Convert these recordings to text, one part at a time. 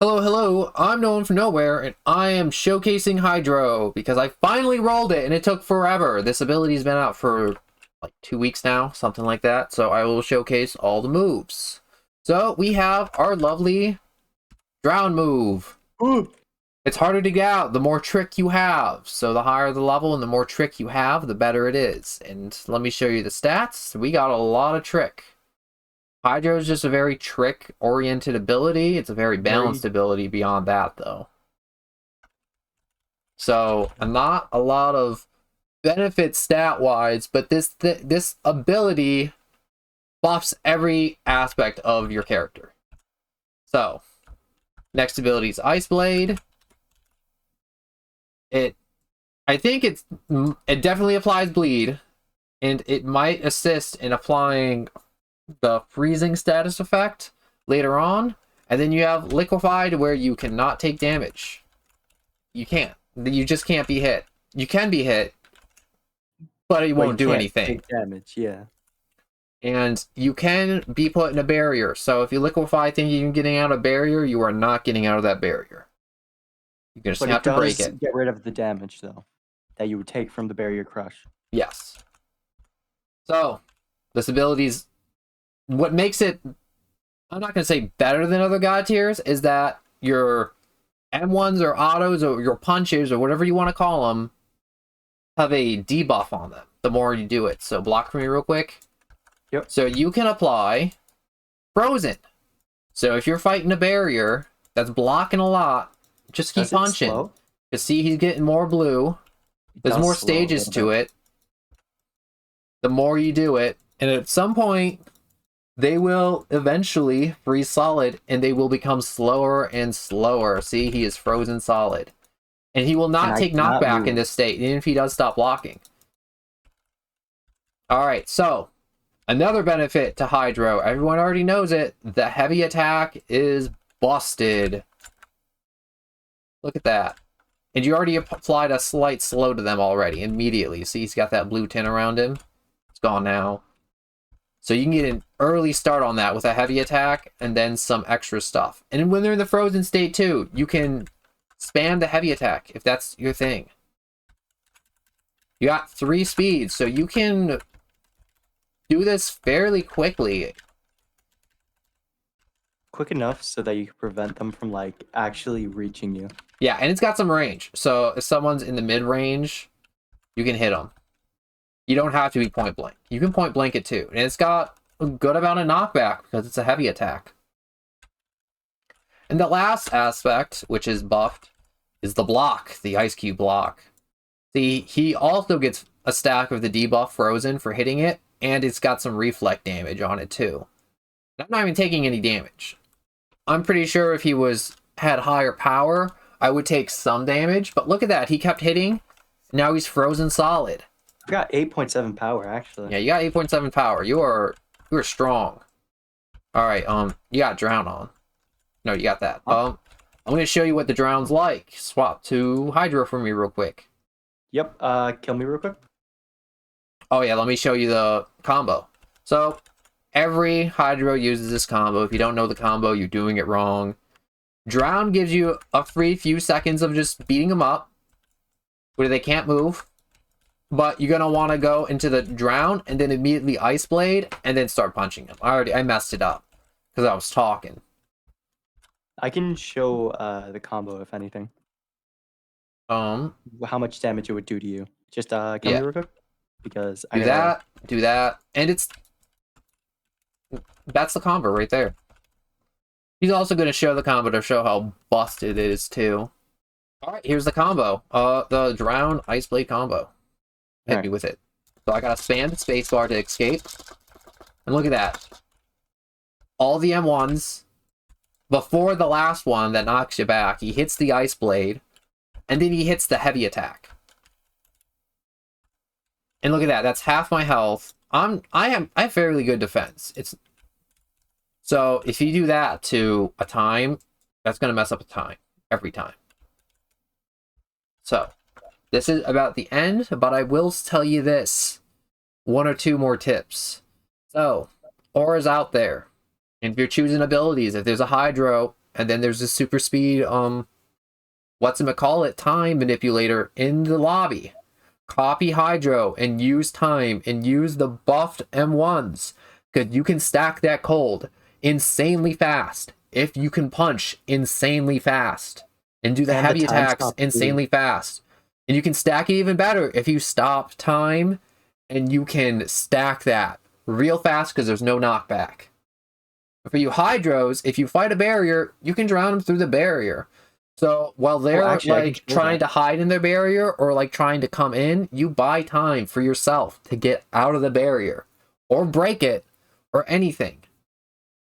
Hello, hello, I'm Known from Nowhere, and I am showcasing Hydro, because I finally rolled it, and it took forever. This ability's been out for, like, 2 weeks now, something like that, so I will showcase all the moves. So, we have our lovely Drown move. Ooh. It's harder to get out the more trick you have, so the higher the level and the more trick you have, the better it is. And let me show you the stats. We got a lot of trick. Hydro is just a very trick-oriented ability. It's a very balanced ability beyond that, though. So, not a lot of benefits stat-wise, but this ability buffs every aspect of your character. So, next ability is Ice Blade. I think it definitely applies bleed, and it might assist in applying the freezing status effect later on. And then you have liquefied, where you cannot take damage. You can't. You just can't be hit. You can be hit, but it won't do anything. Take damage, yeah. And you can be put in a barrier. So if you liquefy thinking you're getting out of a barrier, you are not getting out of that barrier. You just have to break it. Get rid of the damage, though, that you would take from the barrier crush. Yes. So, this ability's... What makes it, I'm not going to say better than other god tiers, is that your M1s or autos or your punches or whatever you want to call them have a debuff on them the more you do it. So block for me real quick. Yep. So you can apply Frozen. So if you're fighting a barrier that's blocking a lot, just keep punching. Because see, he's getting more blue. There's more stages to it. The more you do it, and at some point, they will eventually freeze solid, and they will become slower and slower. See, he is frozen solid. And he will not take knockback in this state, even if he does stop blocking. Alright, so, another benefit to Hydro. Everyone already knows it. The heavy attack is busted. Look at that. And you already applied a slight slow to them already, immediately. See, he's got that blue tint around him. It's gone now. So you can get an early start on that with a heavy attack and then some extra stuff. And when they're in the frozen state too, you can spam the heavy attack if that's your thing. You got 3 speeds, so you can do this fairly quickly. Quick enough so that you can prevent them from, like, actually reaching you. Yeah, and it's got some range. So if someone's in the mid-range, you can hit them. You don't have to be point blank. You can point blank it too. And it's got a good amount of knockback because it's a heavy attack. And the last aspect, which is buffed, is the block, the Ice Cube block. See, he also gets a stack of the debuff Frozen for hitting it, and it's got some reflect damage on it too. I'm not even taking any damage. I'm pretty sure if he had higher power, I would take some damage, but look at that. He kept hitting. Now he's frozen solid. You got 8.7 power, actually. Yeah, you got 8.7 power. You are strong. All right, you got Drown on. No, you got that. I'm going to show you what the Drown's like. Swap to Hydro for me real quick. Yep, kill me real quick. Oh yeah, let me show you the combo. So, every Hydro uses this combo. If you don't know the combo, you're doing it wrong. Drown gives you a free few seconds of just beating them up, where they can't move. But you're going to want to go into the Drown and then immediately Ice Blade and then start punching him. I messed it up because I was talking. I can show the combo, if anything. How much damage it would do to you. Just kill me real quick. Because do that. And that's the combo right there. He's also going to show the combo to show how busted it is too. Alright, here's the combo. The Drown Ice Blade combo. Hit me with it. So I gotta spam the spacebar to escape. And look at that. All the M1s, before the last one that knocks you back, he hits the Ice Blade, and then he hits the heavy attack. And look at that, that's half my health. I have fairly good defense. So if you do that to a time, that's gonna mess up a time. Every time. So this is about the end, but I will tell you this. 1 or 2 more tips. So, aura's out there. And if you're choosing abilities, if there's a Hydro And then there's a super speed, whatchamacallit, time manipulator in the lobby. Copy Hydro and use time and use the buffed M1s, because you can stack that cold insanely fast if you can punch insanely fast and do the heavy attacks insanely fast. And you can stack it even better if you stop time and you can stack that real fast because there's no knockback. For you Hydros, if you fight a barrier, you can drown them through the barrier. So while they're trying to hide in their barrier or like trying to come in, you buy time for yourself to get out of the barrier or break it or anything.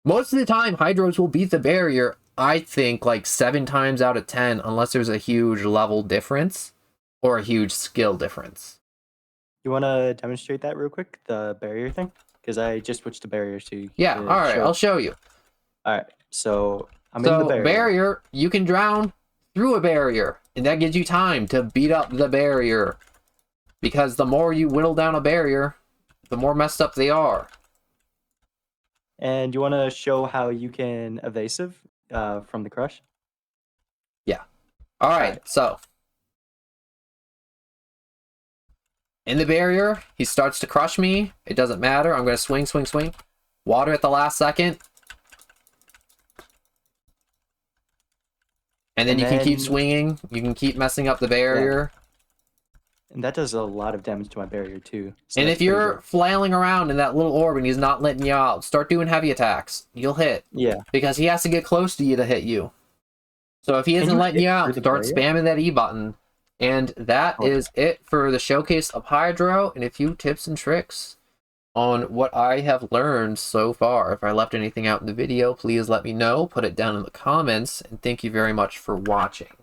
Most of the time, Hydros will beat the barrier, I think, like 7 times out of 10, unless there's a huge level difference or a huge skill difference. You want to demonstrate that real quick, the barrier thing? Because I just switched to barrier to all right, I'll show you. All right, so I'm in the barrier, you can drown through a barrier, and that gives you time to beat up the barrier, because the more you whittle down a barrier, the more messed up they are. And you want to show how you can evasive from the crush? Yeah. All right, so in the barrier, he starts to crush me. It doesn't matter. I'm going to swing, swing, swing. Water at the last second. And then you can keep swinging. You can keep messing up the barrier. Yeah. And that does a lot of damage to my barrier, too. So and if you're flailing around in that little orb and he's not letting you out, start doing heavy attacks. You'll hit. Yeah. Because he has to get close to you to hit you. So if he isn't letting you out, start spamming that E button. And that is it for the showcase of Hydro, and a few tips and tricks on what I have learned so far. If I left anything out in the video, please let me know. Put it down in the comments, and thank you very much for watching.